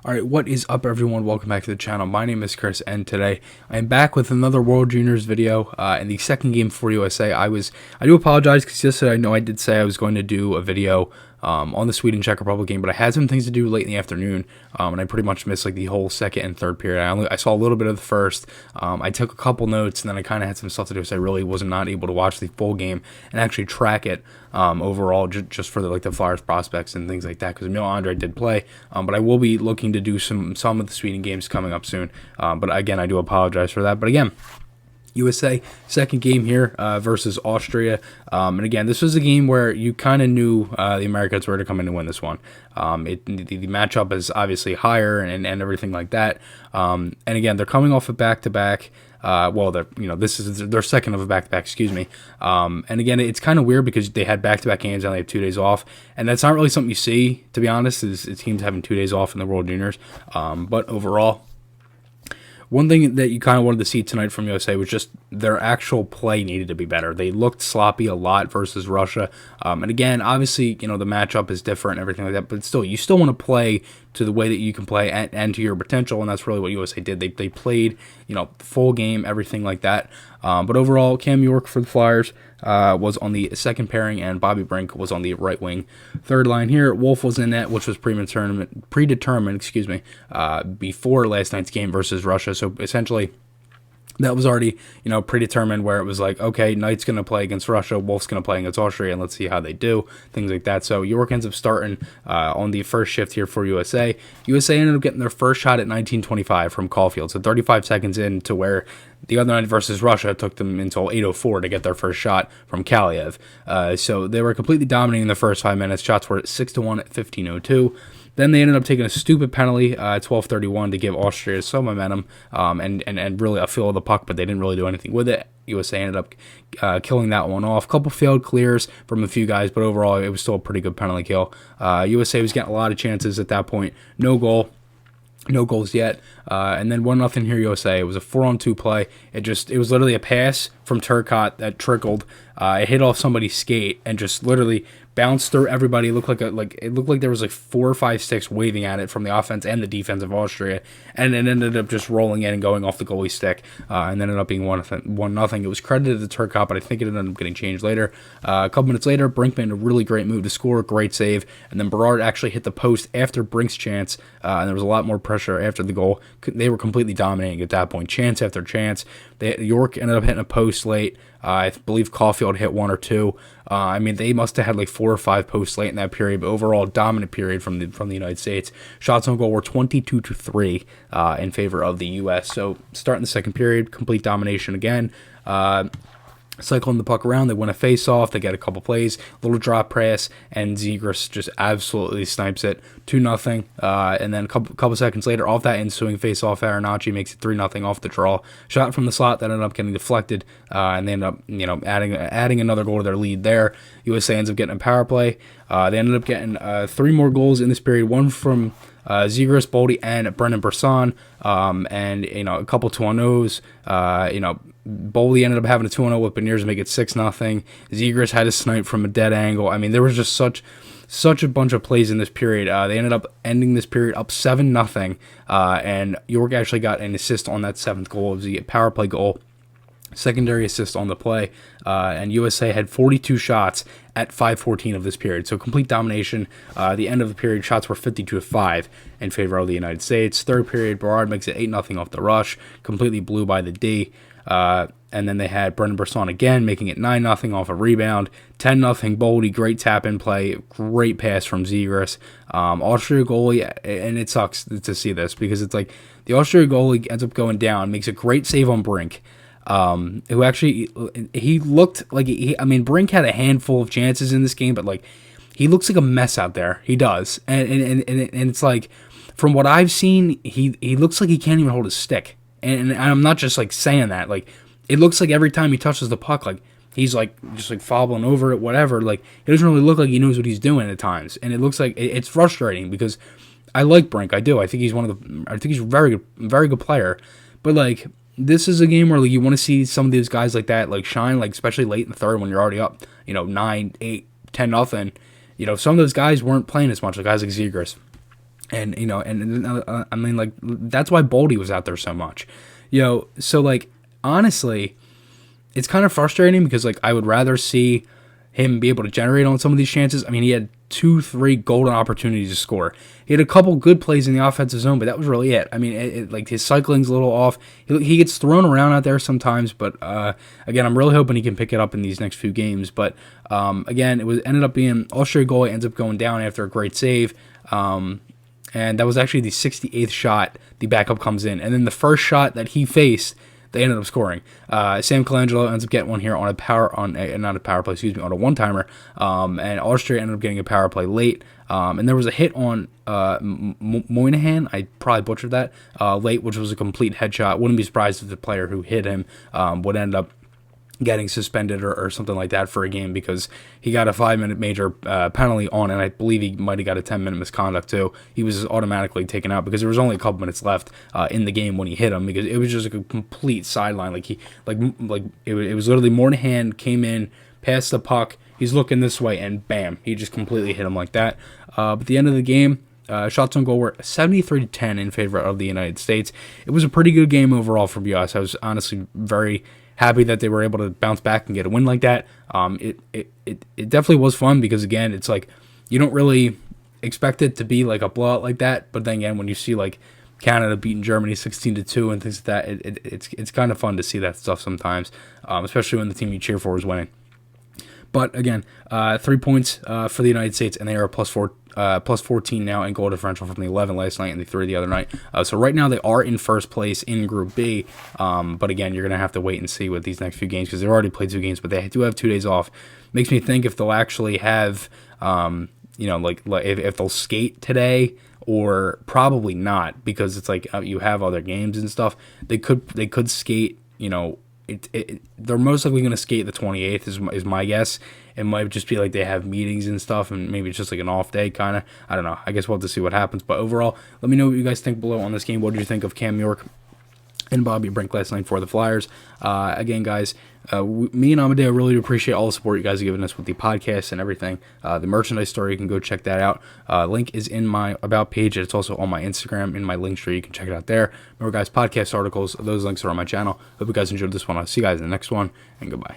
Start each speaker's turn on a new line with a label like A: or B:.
A: Alright, what is up everyone? Welcome back to the channel. My name is Chris, and today I am back with another World Juniors video. In the second game for USA, I do apologize because yesterday I know I did say I was going to do a video on the Sweden-Czech Republic game, but I had some things to do late in the afternoon, and I pretty much missed like the whole second and third period. I saw a little bit of the first. I took a couple notes, and then I kind of had some stuff to do, so I really was not able to watch the full game and actually track it overall, just for the Flyers prospects and things like that, because Emil Andre did play, but I will be looking to do some of the Sweden games coming up soon. But again, I do apologize for that. But again, USA second game here versus Austria, and again, this was a game where you kind of knew the Americans were to come in and win this one. The matchup is obviously higher and everything like that. And again, they're coming off a back-to-back. Well, this is their second of a back-to-back, excuse me. And again, it's kind of weird because they had back-to-back games and they have 2 days off, and that's not really something you see, to be honest, is teams having 2 days off in the World Juniors. But overall, one thing that you kind of wanted to see tonight from USA was just their actual play needed to be better. They looked sloppy a lot versus Russia. And again, obviously, the matchup is different and everything like that, but still, you still want to play to the way that you can play and to your potential, and that's really what USA did. They played, full game, everything like that. But overall, Cam York for the Flyers was on the second pairing, and Bobby Brink was on the right wing. Third line here, Wolf was in net, which was predetermined, before last night's game versus Russia. So essentially, that was already, predetermined, where it was like, okay, Knight's going to play against Russia, Wolf's going to play against Austria, and let's see how they do, things like that. So York ends up starting on the first shift here for USA. USA ended up getting their first shot at 19:25 from Caulfield, so 35 seconds in, to where the other night versus Russia took them until 8:04 to get their first shot from Kaliev. So they were completely dominating the first 5 minutes. Shots were at 6-1 at 15:02. Then they ended up taking a stupid penalty at 12:31 to give Austria some momentum and really a feel of the puck, but they didn't really do anything with it. USA ended up killing that one off. A couple failed clears from a few guys, but overall it was still a pretty good penalty kill. USA was getting a lot of chances at that point. No goals yet, and then 1-0 here USA. It was a 4-on-2 play. It was literally a pass from Turcotte that trickled. It hit off somebody's skate and just literally bounced through everybody. It looked like there was like 4 or 5 sticks waving at it from the offense and the defense of Austria, and it ended up just rolling in and going off the goalie stick, and ended up being 1-0. It was credited to Turcotte, but I think it ended up getting changed later. A couple minutes later, Brink made a really great move to score, great save, and then Berard actually hit the post after Brink's chance, and there was a lot more pressure after the goal. They were completely dominating at that point, chance after chance. York ended up hitting a post late. I believe Caulfield hit 1 or 2. They must have had like 4 or 5 posts late in that period, but overall dominant period from the United States. Shots on goal were 22-3 in favor of the U.S. So starting the second period, complete domination again. Cycling the puck around, they win a face-off, they get a couple plays, little drop pass, and Zegras just absolutely snipes it, 2-0, and then a couple seconds later, off that ensuing face-off, Aronacci makes it 3-0 off the draw. Shot from the slot that ended up getting deflected, and they ended up, adding another goal to their lead there. USA ends up getting a power play. They ended up getting 3 more goals in this period, one from Zegras, Boldy, and Brendan Brisson, and a couple 2-0s. Boldy ended up having a 2-0 with Beniers to make it 6-0. Zegras had a snipe from a dead angle. There was just such a bunch of plays in this period. They ended up ending this period up 7-0, and York actually got an assist on that 7th goal. It was the power play goal, secondary assist on the play, and USA had 42 shots at 5:14 of this period, so complete domination. The end of the period, shots were 52-5 in favor of the United States. Third period, Berard makes it 8-0 off the rush, completely blew by the D. And then they had Brendan Brisson again, making it 9-0 off a rebound. 10-0 Boldy, great tap-in play, great pass from Zegras. Austria goalie, and it sucks to see this because it's like the Austria goalie ends up going down, makes a great save on Brink, who actually, he looked like, Brink had a handful of chances in this game, but like, he looks like a mess out there. He does. And it's like, from what I've seen, he looks like he can't even hold his stick. And I'm not just like saying that, like, it looks like every time he touches the puck, like, he's like just like fobbling over it, whatever. Like, it doesn't really look like he knows what he's doing at times, and it looks like it's frustrating because I like Brink, I do. I think he's a very good player, but like, this is a game where like you want to see some of these guys like that like shine, like especially late in the third when you're already up, 9, 8, 10-0. Some of those guys weren't playing as much, like guys like Zegras. And, I mean, like, that's why Boldy was out there so much. So, like, honestly, it's kind of frustrating because, like, I would rather see him be able to generate on some of these chances. I mean, he had 2-3 golden opportunities to score. He had a couple good plays in the offensive zone, but that was really it. I mean, like, his cycling's a little off. He gets thrown around out there sometimes, but again, I'm really hoping he can pick it up in these next few games. But again, ended up being Austria goal ends up going down after a great save. And that was actually the 68th shot. The backup comes in, and then the first shot that he faced, they ended up scoring. Sam Colangelo ends up getting one here on a one-timer, and Austria ended up getting a power play late. And there was a hit on Moynihan. I probably butchered that late, which was a complete headshot. Wouldn't be surprised if the player who hit him would end up getting suspended or something like that for a game, because he got a 5-minute major penalty on, and I believe he might have got a 10-minute misconduct too. He was automatically taken out because there was only a couple minutes left in the game when he hit him, because it was just like a complete sideline. Like it was literally Moynihan came in, passed the puck, he's looking this way, and bam, he just completely hit him like that. But at the end of the game, shots on goal were 73-10 in favor of the United States. It was a pretty good game overall from US. I was honestly very happy that they were able to bounce back and get a win like that. It definitely was fun because, again, it's like you don't really expect it to be like a blowout like that, but then again, when you see like Canada beating Germany 16-2 and things like that, it's kind of fun to see that stuff sometimes, especially when the team you cheer for is winning. But again, 3 points for the United States, and they are plus 14 now in goal differential from the 11 last night and the 3 the other night. So right now they are in first place in Group B. But again, you're going to have to wait and see with these next few games because they've already played 2 games, but they do have 2 days off. Makes me think if they'll actually have, like if they'll skate today, or probably not, because it's like you have other games and stuff. They could skate, they're most likely going to skate the 28th is my guess. It might just be like they have meetings and stuff, and maybe it's just like an off day kind of. I don't know. I guess we'll have to see what happens. But overall, let me know what you guys think below on this game. What did you think of Cam York and Bobby Brink last night for the Flyers? Again, guys, me and Amadeo really appreciate all the support you guys are giving us with the podcast and everything. The merchandise store, you can go check that out. Link is in my About page. It's also on my Instagram in my link tree. You can check it out there. Remember, guys, podcast articles, those links are on my channel. Hope you guys enjoyed this one. I'll see you guys in the next one, and goodbye.